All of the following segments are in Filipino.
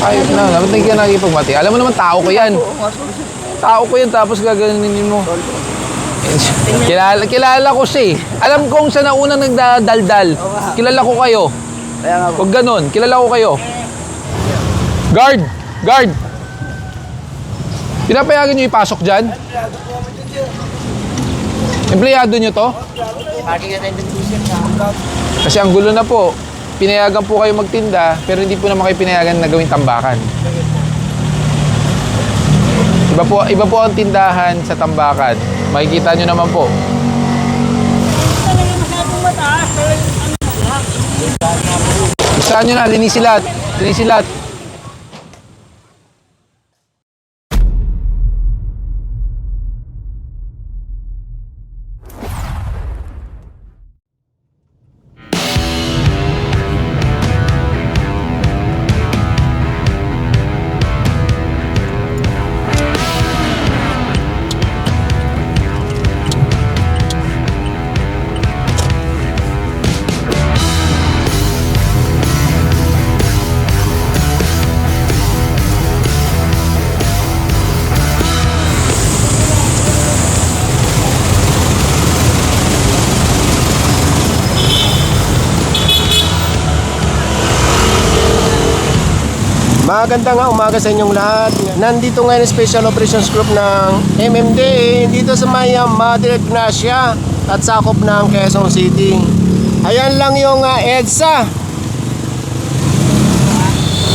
Ay, na, dapat hindi ka nakikipagbati. Alam mo naman, tao ko yan. Tao ko yan, tapos gaganin mo. Kilala ko siya eh. Alam kong siya na unang nagdadaldal. Kilala ko kayo. Huwag ganun, kilala ko kayo. Guard! Guard! Pinapayagan nyo ipasok dyan? Empleyado nyo to? Kasi ang gulo na po. Pinayagan po kayo magtinda, pero hindi po naman kayo pinayagan na gawing tambakan. Iba po ang tindahan sa tambakan. Makikita nyo naman po. Saan nyo na? Linisilat. Linisilat. Maganda nga umaga sa inyong lahat. Nandito ngayon ang Special Operations Group ng MMDA dito sa may Mother Ignacia at sakop ng Quezon City. Ayan lang yung EDSA.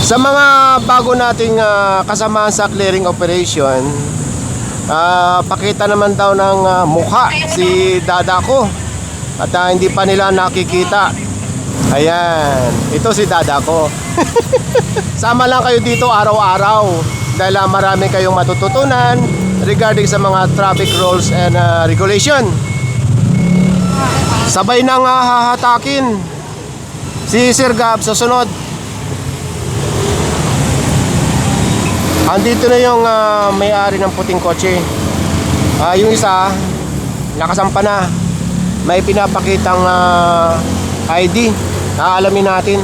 Sa mga bago nating kasamahan sa clearing operation, pakita naman daw ng mukha si Dada ko at hindi pa nila nakikita. Ayan, ito si Dada ko. Sama lang kayo dito araw-araw dahil marami kayong matututunan regarding sa mga traffic rules and regulation. Sabay nang hahatakin si Sir Gab sa sunod. Andito na yung may-ari ng puting kotse. Yung isa nakasampa na, may pinapakitang ID. Alamin natin.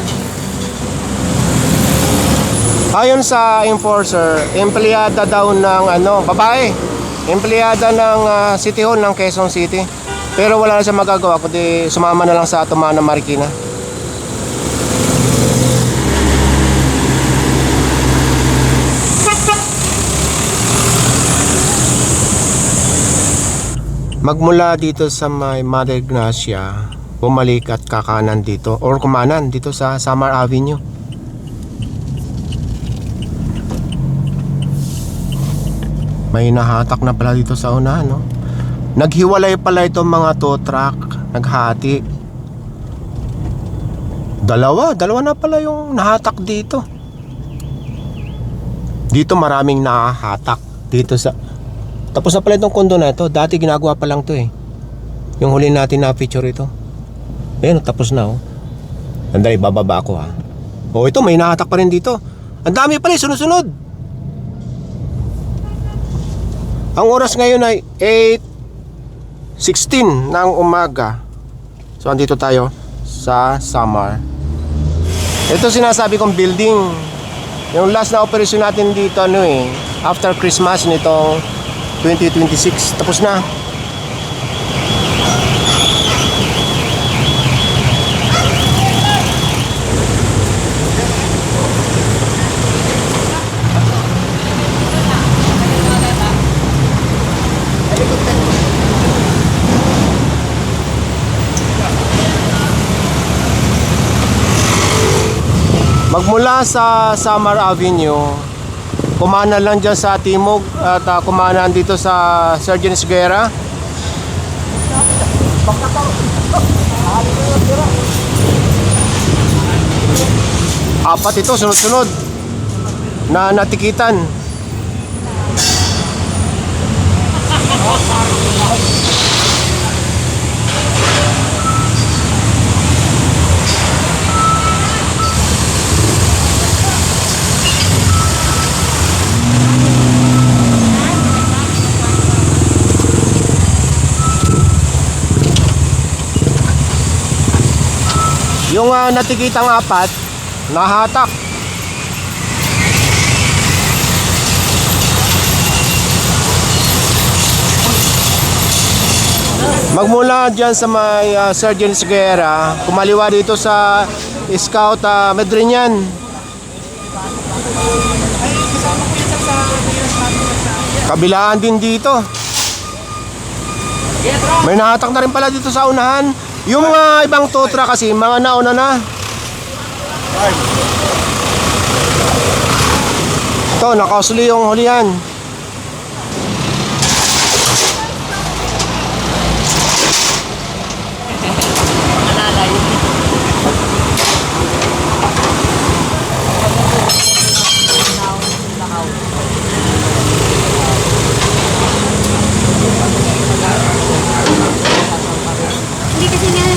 Ayon sa enforcer, empleyada daw ng babae. Empleyada ng City Hall ng Quezon City. Pero wala na siya magagawa kundi sumama na lang sa Tumana Marikina. Magmula dito sa may Mother Ignacia, bumalik at kakanan dito or kumanan dito sa Samar Avenue. May nahatak na pala dito sa unahan, no? Naghiwalay pala itong mga tow truck, naghati. Dalawa na pala yung nahatak dito. Dito maraming nahatak dito sa. Tapos na pala itong kondo na ito. Dati ginagawa pa lang to eh. Yung huli natin na picture ito. Ayun, tapos na oh. Andali, bababa ako ha. Oh, ito may nahatak pa rin dito. Ang dami pala, sunod-sunod. Ang oras ngayon ay 8:16 ng umaga. So andito tayo sa Samar. Ito sinasabi kong building. Yung last na operasyon natin dito after Christmas nitong 2026. Tapos na. Magmula sa Samar Avenue, kumanan lang dyan sa Timog at kumanan dito sa Sergeant Guerra. Apat ito sunod-sunod na natikitan. Yung natikitang apat, nahatak. Magmula dyan sa may Sergeant Seguera, kumaliwa dito sa Scout Madrinian. Kabilaan din dito. May nahatak na rin pala dito sa unahan. Yung mga ibang tow truck kasi, mga nauna na. Ito, nakausli yung hulihan.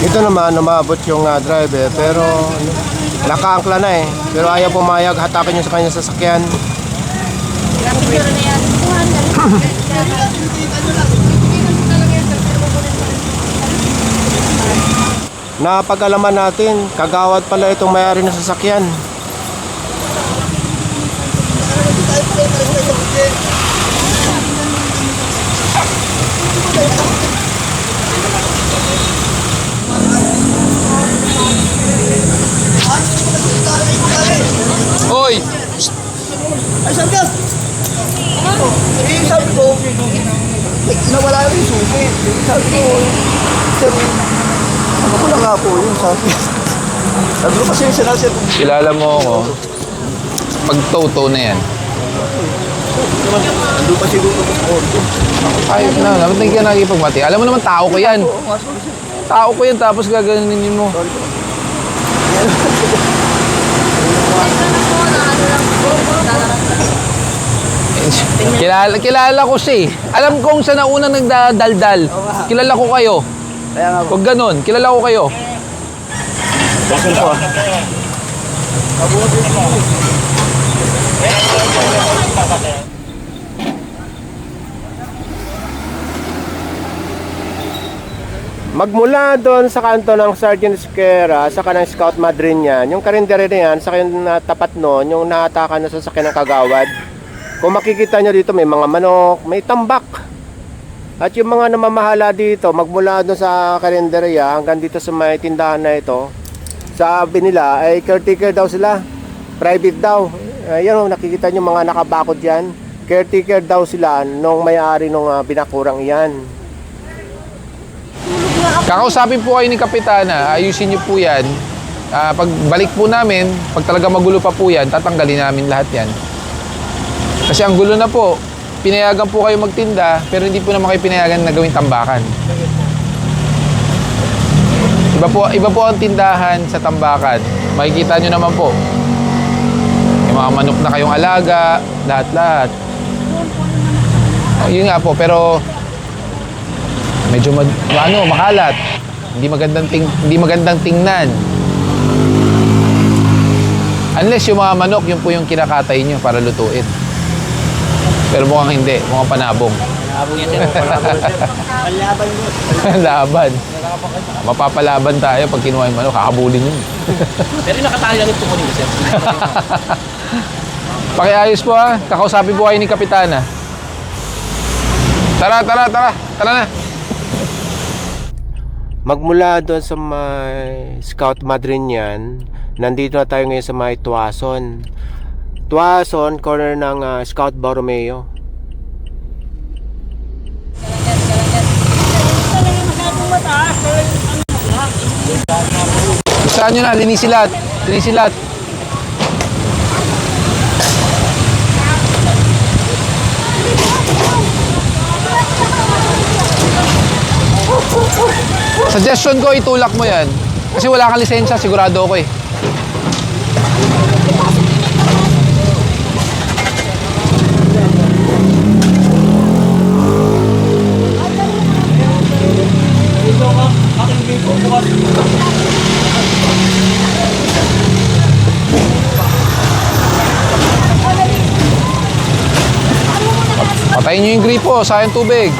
Ito naman, umabot yung driver, pero nakaangkla na eh. Pero ayaw pumayag, hatakin niya sa kanyang sasakyan. Napag-alaman natin, kagawad pala itong may-ari ng sasakyan. Hoy! Ay, saan ka? Sabi ko, nawala yung susi. Sabi ko, sir, ano ko lang nga po yun, sabi. Sabi ko kasi yung sinasin. Kilala mo ako. Pag tow na yan. Nandun pa siguro ko sa orto. Ayos na, dapat hindi ka nakikipagmati. Alam mo naman, tao ko yan. Tao ko yan, tapos gaganin mo. Kilala ko siya eh. Alam kong siya na unang nagdadaldal. Kilala ko kayo. Kaya nga po. Huwag ganun, kilala ko kayo. Bakit po? Magmula doon sa kanto ng Sergeant Seguera sa kanang Scout Madrinian, yung karindere na yan, sa yung tapat noon, yung nahatakan na sasakyan ng kagawad. Kung makikita nyo dito, may mga manok, may tambak. At yung mga namamahala dito, magmula doon sa karinderya hanggang dito sa may tindahan na ito, sabi nila ay caretaker daw sila, private daw. Yan, nakikita nyo mga nakabakod yan, caretaker daw sila nung may-ari nung binakurang yan. Kakausapin po kayo ni Kapitana, ayusin niyo po yan. Pagbalik po namin, pag talaga magulo pa po yan, tatanggalin namin lahat yan. Kasi ang gulo na po, pinayagan po kayo magtinda, pero hindi po naman kayo pinayagan na gawing tambakan. Iba po ang tindahan sa tambakan. Makikita nyo naman po. Yung mga manok na kayong alaga, lahat-lahat. Yun nga po, pero medyo makalat. Hindi magandang tingnan. Unless yung mga manok, yun po yung kinakatay nyo para lutuin. Pero mukhang hindi, mukhang panabong. Panabong yan, sir. Panlaban mo. Laban. Mapapalaban tayo pag kinuha yung manok, kakabulin yun. Pero nakatali lang ito ko nito, sir. Pakiayos po ha, kakausapin po kayo ni Kapitana. Tara na. Magmula doon sa may Scout Madrinian, nandito na tayo ngayon sa may Tuason. Tuason, corner ng Scout Borromeo. Saan nyo na? Linisilat. Suggestion ko, itulak mo yan. Kasi wala kang lisensya, sigurado ako eh. Patayin nyo yung gripo, sayang tubig.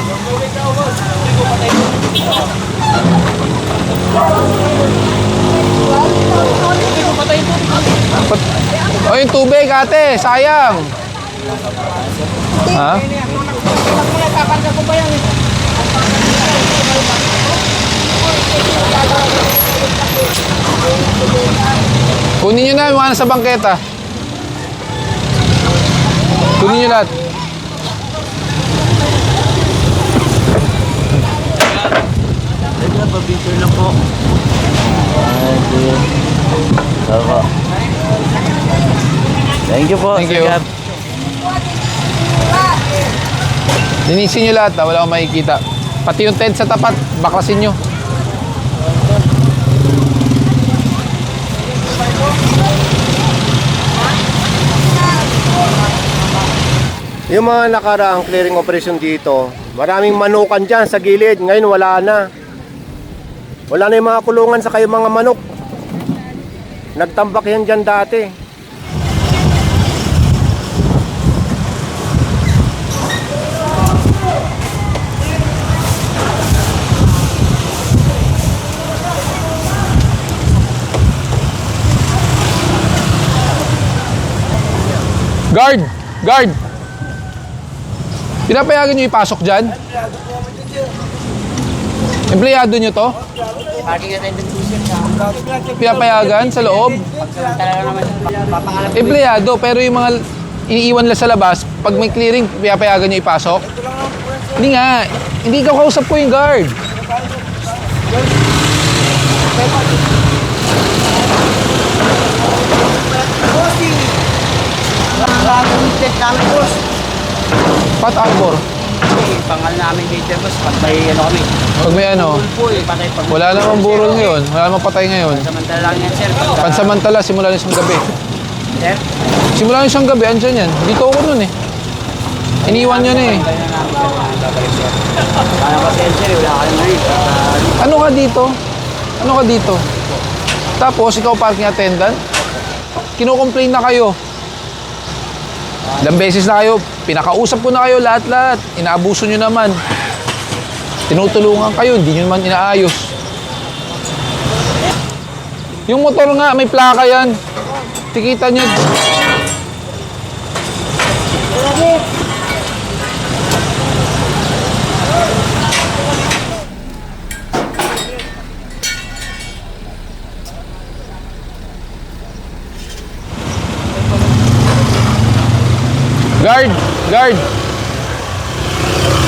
Oh, yung tubig, ate, sayang. Ha? Kunin nyo na yung mga nasa bangketa. Kunin nyo lahat. Pabinter na po. Opo. Thank you po. Thank you. Sir Gab. Linisin nyo lahat, wala akong makikita. Pati yung tent sa tapat, baklasin nyo. Yung mga nakaraang clearing operation dito, maraming manukan dyan sa gilid. Ngayon wala na. Wala na yung mga kulungan sa kayo mga manok. Nagtambak yan dyan dati. Guard! Guard! Pinapayagan nyo ipasok dyan? Empleyado nyo to? Parking attendant po sir. Pinapayagan sa loob? Talaga naman, papangalan po. Empleyado, pero yung mga iniiwan lang sa labas, pag may clearing, pinapayagan nyo ipasok? Hindi nga. Hindi ikaw kausap ko yung guard. Check namin boss. Pat Arbor. Pangal namin dito boss. Pag may ano kami. Pag may ano, Po eh. Patay pag wala namang burol ngayon. Wala namang patay ngayon. samantala lang yan sir. Pansamantala, simula na isang gabi. Sir? Simula na isang gabi, andyan yan. Dito ako nun eh. Iniwan nyo na eh. Kaya na namin kami babalik sir. Kaya kasi yan sir. Wala kayong ngayon. Ano ka dito? Ano ka dito? Tapos, ikaw parking attendant? Kino-complain na kayo. Ilang beses na kayo, pinakausap ko na kayo lahat-lahat. Inaabuso nyo naman. Tinutulungan kayo, hindi nyo naman inaayos. Yung motor nga, may plaka yan. Tikita nyo. Guard! Guard!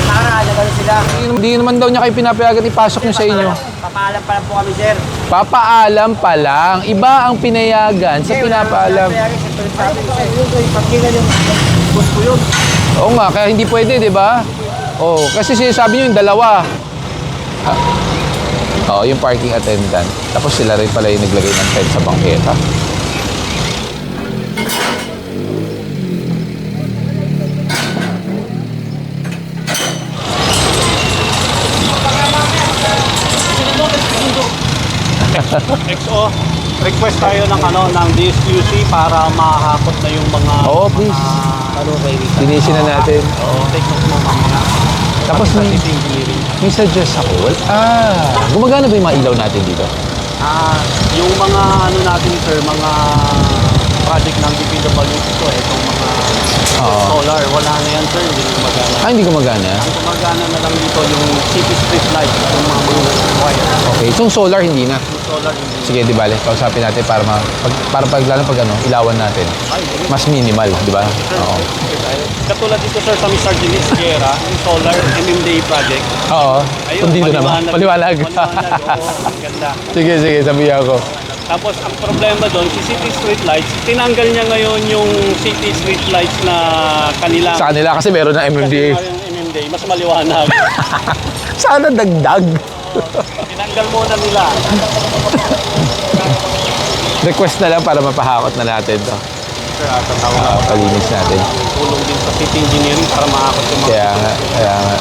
Nakakaalam kami sila. Hindi naman daw niya kayo pinapayagan ipasok nyo sa inyo. Papaalam pa lang po kami sir. Papaalam pa lang. Iba ang pinayagan sa pinapaalam. Kaya sir, tuloy sa amin sir. Pagkila yung boss ko yun. Oo nga, kaya hindi pwede, di ba? Oo, kasi sinasabi nyo yung dalawa. Oo, yung parking attendant. Tapos sila rin pala yung naglagay ng tent sa bangketa. XO, request tayo ng ng DSQC para makahakot na yung mga Oo, please. Linisin na natin. take note mo mamaya. Tapos sa may, city engineering. may suggest ako. Gumagana ba yung mga ilaw natin dito? Yung mga natin sir, mga project ng DPWH ko, itong mga solar, wala na yan sir, hindi gumagana. Hindi gumagana. Ang gumagana na lang dito yung city street light, yung mga wire. Okay, itong solar hindi na. Yung solar hindi. Sige, di bale, kausapin natin para lalo pag ilawan natin. Mas minimal, di ba? Oo. Katulad dito sir sa Mr. Gilis Guerra, yung solar MMDA project. Oo. Ayun, Kung dito naman. Paliwanag. Oo, ganda. Sige, sabihan ko. Tapos ang problema doon, si City Street Lights, tinanggal niya ngayon yung City Street Lights na kanila. Sa kanila kasi meron na MMDA. Kasi yung MMDA, mas maliwanag. Sana dagdag. Tinanggal muna nila. Request na lang para mapahakot na natin to. Sir, tatawag ako. Palinis natin. Tulong din sa City Engineering para makakot yung mga Kaya nga.